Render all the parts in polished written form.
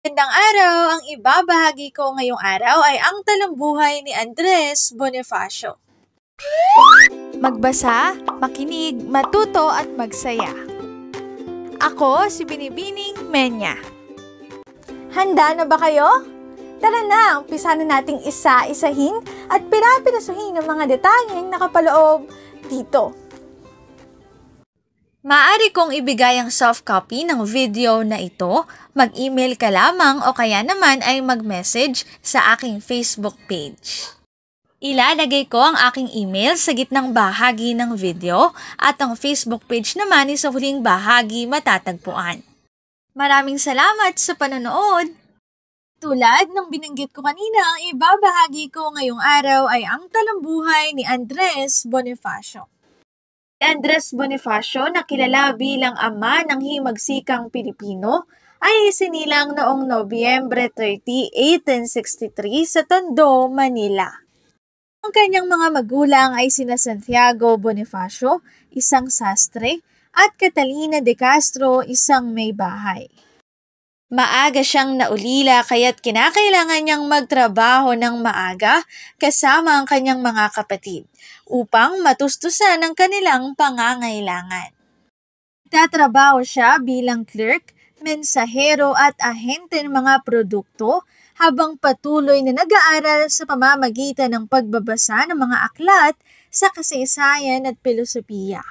Magandang araw! Ang ibabahagi ko ngayong araw ay ang talambuhay ni Andres Bonifacio. Magbasa, makinig, matuto at magsaya. Ako si Binibining Menya. Handa na ba kayo? Tara na, umpisa na nating isa-isahin at pirapirasuhin ang mga detalyeng nakapaloob dito. Maaari kong ibigay ang soft copy ng video na ito, mag-email ka lamang o kaya naman ay mag-message sa aking Facebook page. Ilalagay ko ang aking email sa gitnang bahagi ng video at ang Facebook page naman ay sa huling bahagi matatagpuan. Maraming salamat sa panonood! Tulad ng binanggit ko kanina, ang ibabahagi ko ngayong araw ay ang talambuhay ni Andres Bonifacio. Andres Bonifacio, na kilala bilang ama ng himagsikang Pilipino, ay isinilang noong Nobyembre 30, 1863 sa Tondo, Manila. Ang kanyang mga magulang ay sina Santiago Bonifacio, isang sastre, at Catalina de Castro, isang may bahay. Maaga siyang naulila kaya't kinakailangan niyang magtrabaho ng maaga kasama ang kanyang mga kapatid upang matustusan ang kanilang pangangailangan. Nagtatrabaho siya bilang clerk, mensahero at ahente ng mga produkto habang patuloy na nag-aaral sa pamamagitan ng pagbabasa ng mga aklat sa kasaysayan at filosofiya.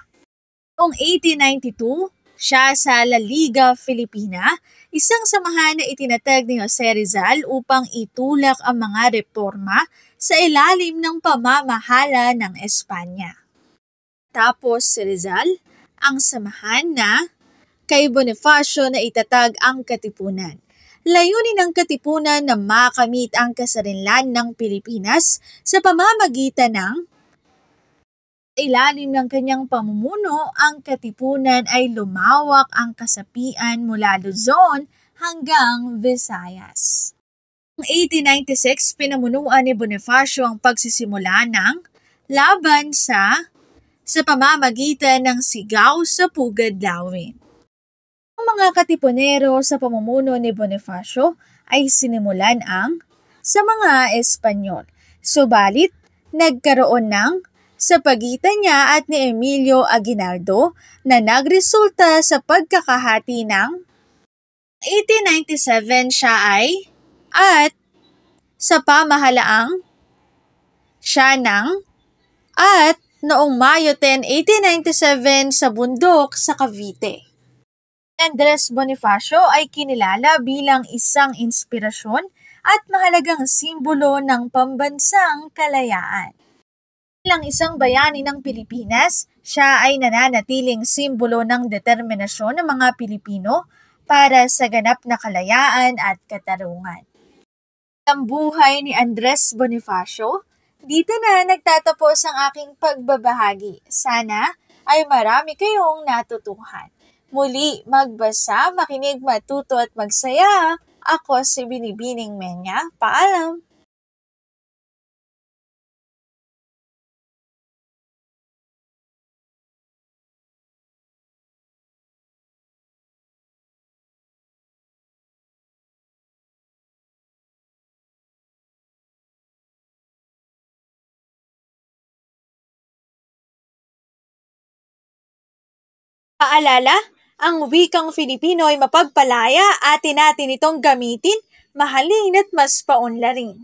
Noong 1892, siya sa La Liga Filipina, isang samahan na itinatag ni Jose Rizal upang itulak ang mga reforma sa ilalim ng pamamahala ng Espanya. Tapos si Rizal, ang samahan na kay Bonifacio na itatag ang Katipunan. Layunin ng Katipunan na makamit ang kasarinlan ng Pilipinas sa pamamagitan ng ilalim ng kanyang pamumuno, ang Katipunan ay lumawak ang kasapian mula Luzon hanggang Visayas. Noong 1896, pinamunuan ni Bonifacio ang pagsisimula ng laban sa pamamagitan ng sigaw sa Pugad-Lawin. Ang mga Katipunero sa pamumuno ni Bonifacio ay sinimulan sa mga Espanyol. Subalit, nagkaroon sa pagitan niya at ni Emilio Aguinaldo na nagresulta sa pagkakahati ng 1897 siya at sa pamahalaang siya at noong Mayo 10, 1897 sa bundok sa Cavite. Andres Bonifacio ay kinilala bilang isang inspirasyon at mahalagang simbolo ng pambansang kalayaan. Bilang isang bayani ng Pilipinas, siya ay nananatiling simbolo ng determinasyon ng mga Pilipino para sa ganap na kalayaan at katarungan. Ang buhay ni Andres Bonifacio, dito na nagtatapos ang aking pagbabahagi. Sana ay marami kayong natutuhan. Muli, magbasa, makinig, matuto at magsaya. Ako si Binibining Menya. Paalam! Paalala, ang wikang Filipino ay mapagpalaya, atin natin itong gamitin, mahalin at mas paunlarin.